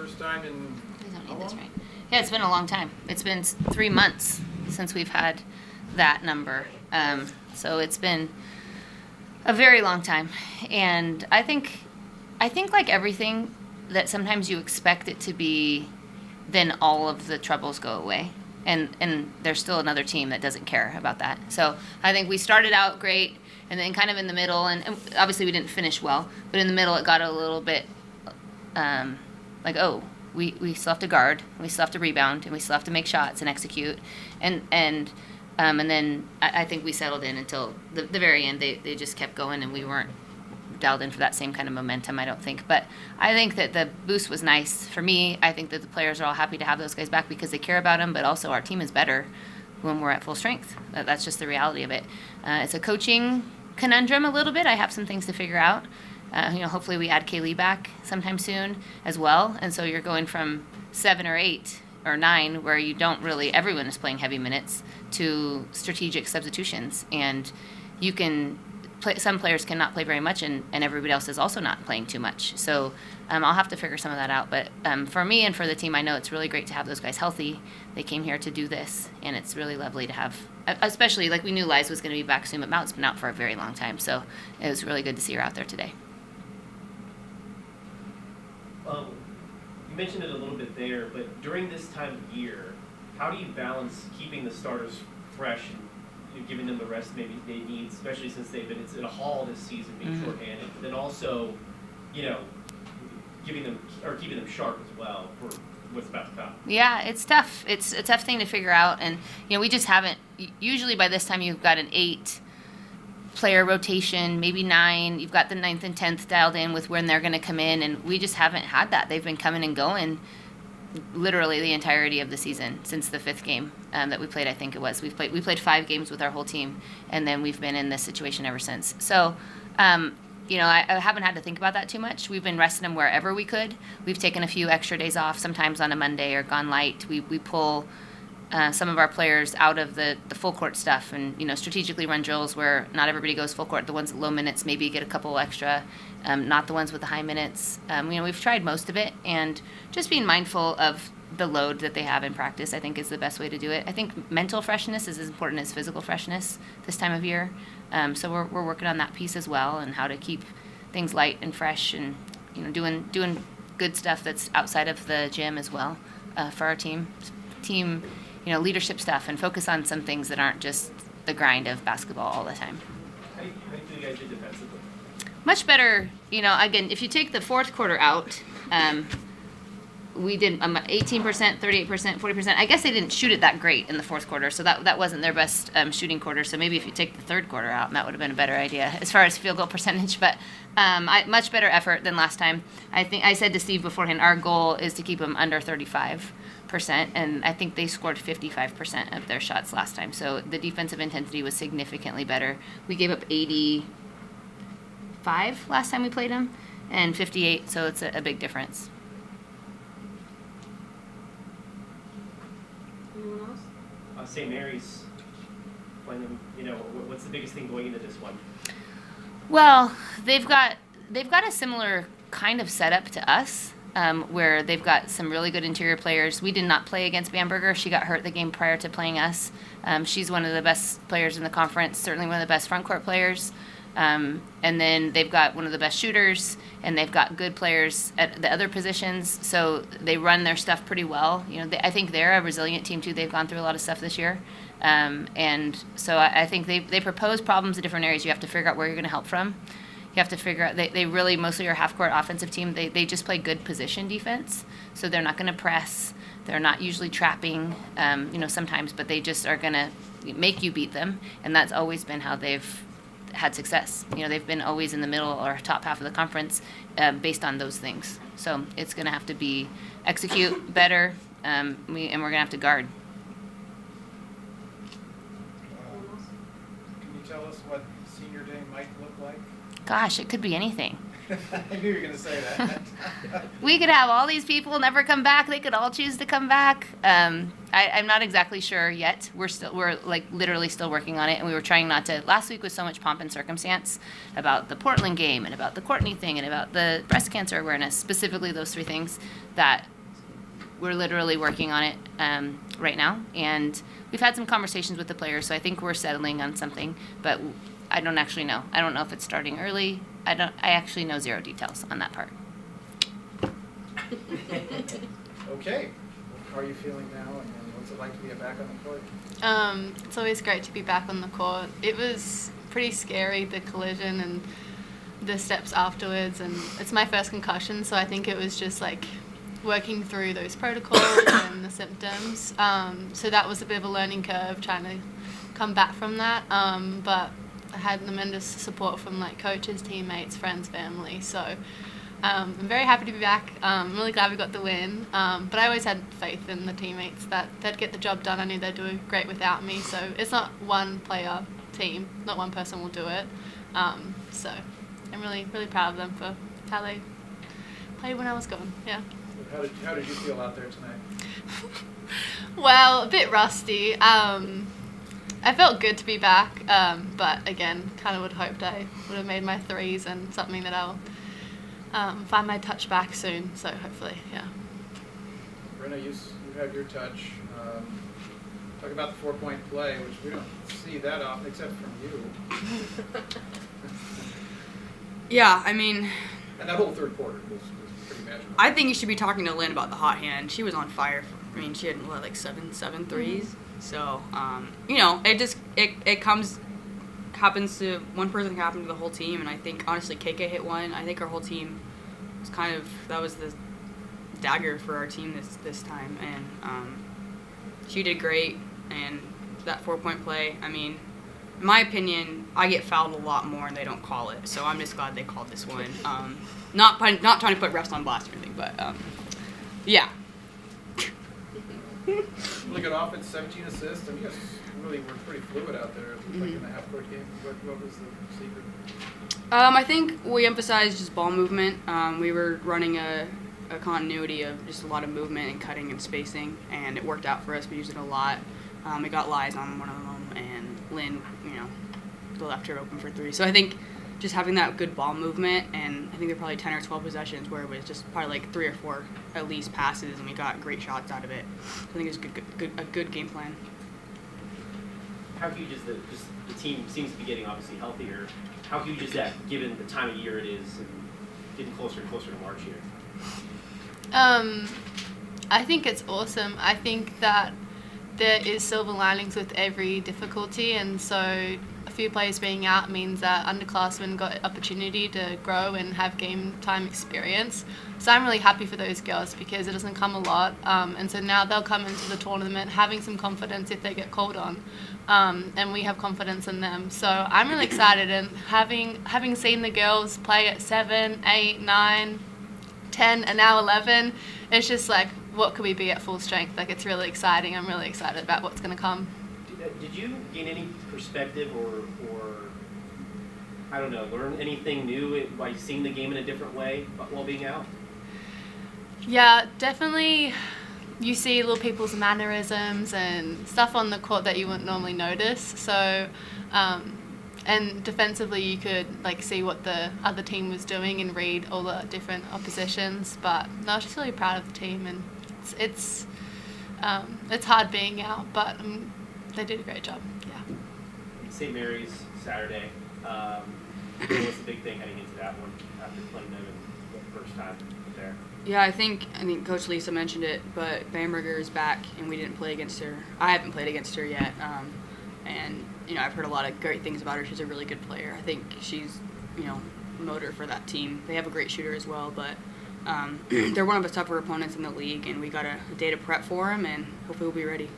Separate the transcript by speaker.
Speaker 1: first time in
Speaker 2: I don't need this right. Yeah, it's been a long time. It's been 3 months since we've had that number. So it's been a very long time. And I think like everything, that sometimes you expect it to be, then all of the troubles go away. And there's still another team that doesn't care about that. So I think we started out great, and then kind of in the middle, and obviously we didn't finish well, but in the middle it got a little bit like, oh, we still have to guard, and we still have to rebound, and we still have to make shots and execute. And then I think we settled in until the very end. They just kept going, and we weren't dialed in for that same kind of momentum, I don't think. But I think that the boost was nice. For me, I think that the players are all happy to have those guys back because they care about them, but also our team is better when we're at full strength. That's just the reality of it. It's a coaching conundrum a little bit. I have some things to figure out. Hopefully we add Kaylee back sometime soon as well. And so you're going from 7 or 8 or 9, where you don't really, everyone is playing heavy minutes, to strategic substitutions. And you can some players cannot play very much, and everybody else is also not playing too much. So I'll have to figure some of that out. But for me and for the team, I know it's really great to have those guys healthy. They came here to do this, and it's really lovely to have, especially like we knew Liza was going to be back soon, but Mount's been out for a very long time. So it was really good to see her out there today.
Speaker 3: You mentioned it a little bit there, but during this time of year, how do you balance keeping the starters fresh and giving them the rest maybe they need, especially since it's in a haul this season, being shorthanded, but then also, giving them or keeping them sharp as well for what's about to come?
Speaker 2: Yeah, it's tough. It's a tough thing to figure out, and we just haven't. Usually by this time you've got an 8-player rotation, maybe 9. You've got the 9th and 10th dialed in with when they're going to come in, and we just haven't had that. They've been coming and going literally the entirety of the season since the 5th game that we played. I think it was we played 5 games with our whole team, and then we've been in this situation ever since. So I haven't had to think about that too much. We've been resting them wherever we could. We've taken a few extra days off, sometimes on a Monday, or gone light. We pull some of our players out of the full court stuff, and strategically run drills where not everybody goes full court. The ones at low minutes maybe get a couple extra, not the ones with the high minutes. We've tried most of it, and just being mindful of the load that they have in practice, I think, is the best way to do it. I think mental freshness is as important as physical freshness this time of year. So we're working on that piece as well, and how to keep things light and fresh, and doing good stuff that's outside of the gym as well for our team leadership stuff, and focus on some things that aren't just the grind of basketball all the time.
Speaker 3: How do you guys do defensively?
Speaker 2: Much better. Again, if you take the fourth quarter out, we did 18%, 38%, 40%. I guess they didn't shoot it that great in the fourth quarter, so that wasn't their best shooting quarter. So maybe if you take the third quarter out, that would have been a better idea as far as field goal percentage. But much better effort than last time. I think I said to Steve beforehand, our goal is to keep them under 35%, and I think they scored 55% of their shots last time. So the defensive intensity was significantly better. We gave up 85 last time we played them, and 58, so it's a big difference.
Speaker 4: Anyone else?
Speaker 3: St. Mary's playing them. What's the biggest thing going into this one?
Speaker 2: Well, they've got a similar kind of setup to us, where they've got some really good interior players. We did not play against Bamberger. She got hurt the game prior to playing us. She's one of the best players in the conference, certainly one of the best front court players. And then they've got one of the best shooters, and they've got good players at the other positions. So they run their stuff pretty well. I think they're a resilient team too. They've gone through a lot of stuff this year. And so I think they propose problems in different areas. You have to figure out where you're going to help from. You have to figure out, they really mostly are a half-court offensive team. They just play good position defense. So they're not going to press. They're not usually trapping, sometimes, but they just are going to make you beat them. And that's always been how they've had success. They've been always in the middle or top half of the conference based on those things. So it's going to have to be execute better, and we're going to have to guard.
Speaker 1: Can you tell us what senior day might look like?
Speaker 2: Gosh, it could be anything.
Speaker 1: I knew you were going to say that.
Speaker 2: We could have all these people never come back. They could all choose to come back. I'm not exactly sure yet. We're like literally still working on it, and we were trying not to. Last week was so much pomp and circumstance about the Portland game and about the Courtney thing and about the breast cancer awareness, specifically those 3 things, that we're literally working on it right now, and we've had some conversations with the players, so I think we're settling on something, but I don't actually know. I don't know if it's starting early. I actually know zero details on that part.
Speaker 1: Okay. How are you feeling now, and what's it like to be back on the court?
Speaker 4: It's always great to be back on the court. It was pretty scary, the collision and the steps afterwards, and it's my first concussion, so I think it was just like working through those protocols and the symptoms. So that was a bit of a learning curve, trying to come back from that. But I had tremendous support from like coaches, teammates, friends, family. So I'm very happy to be back. I'm really glad we got the win. But I always had faith in the teammates that they'd get the job done. I knew they'd do great without me. So it's not one player team. Not one person will do it. So I'm really, really proud of them for how they played when I was gone. Yeah.
Speaker 1: How did you feel out there tonight?
Speaker 4: Well, a bit rusty. I felt good to be back, but again, kind of would have hoped I would have made my threes and something that I'll find my touch back soon. So hopefully, yeah.
Speaker 1: Brenna, you have your touch. Talk about the 4-point play, which we don't see that often except from you.
Speaker 5: Yeah, I mean,
Speaker 1: And that whole third quarter was pretty magical.
Speaker 5: I think you should be talking to Lynn about the hot hand. She was on fire. She had like seven threes. So, it happens to one person, can happen to the whole team. And I think honestly, KK hit one. I think our whole team was that was the dagger for our team this time. And she did great. And that 4-point play, I mean, in my opinion, I get fouled a lot more and they don't call it. So I'm just glad they called this one. Not trying to put refs on blast or anything, but yeah.
Speaker 1: Really good offense, 17 assists. I mean, you guys really were pretty fluid out there. Like in the half-court game. What was the secret?
Speaker 5: I think we emphasized just ball movement. We were running a continuity of just a lot of movement and cutting and spacing, and it worked out for us. We used it a lot. We got lies on one of them, and Lynn, left her open for three. So I think just having that good ball movement, and I think there were probably 10 or 12 possessions where it was just probably like 3 or 4 at least passes, and we got great shots out of it. So I think it was a good game plan.
Speaker 3: How huge is the team seems to be getting obviously healthier. How huge is that given the time of year it is and getting closer and closer to March here?
Speaker 4: I think it's awesome. I think that there is silver linings with every difficulty, and so a few players being out means that underclassmen got opportunity to grow and have game time experience. So I'm really happy for those girls because it doesn't come a lot, and so now they'll come into the tournament having some confidence if they get called on, and we have confidence in them. So I'm really excited, and having seen the girls play at 7, 8, 9, 10, and now 11, it's just like, what could we be at full strength? Like, it's really exciting. I'm really excited about what's going to come.
Speaker 3: Did you gain any perspective or I don't know, learn anything new by seeing the game in a different way while being out?
Speaker 4: Yeah, definitely. You see little people's mannerisms and stuff on the court that you wouldn't normally notice. So, and defensively, you could see what the other team was doing and read all the different oppositions. But no, I was just really proud of the team, and it's hard being out, but they did a great job. Yeah. St.
Speaker 3: Mary's Saturday. What was the big thing heading into that one after playing them in the first time there?
Speaker 5: Yeah, I think Coach Lisa mentioned it, but Bamberger is back, and we didn't play against her. I haven't played against her yet, and I've heard a lot of great things about her. She's a really good player. I think she's motor for that team. They have a great shooter as well, but they're one of the tougher opponents in the league, and we got a day to prep for them, and hopefully we'll be ready.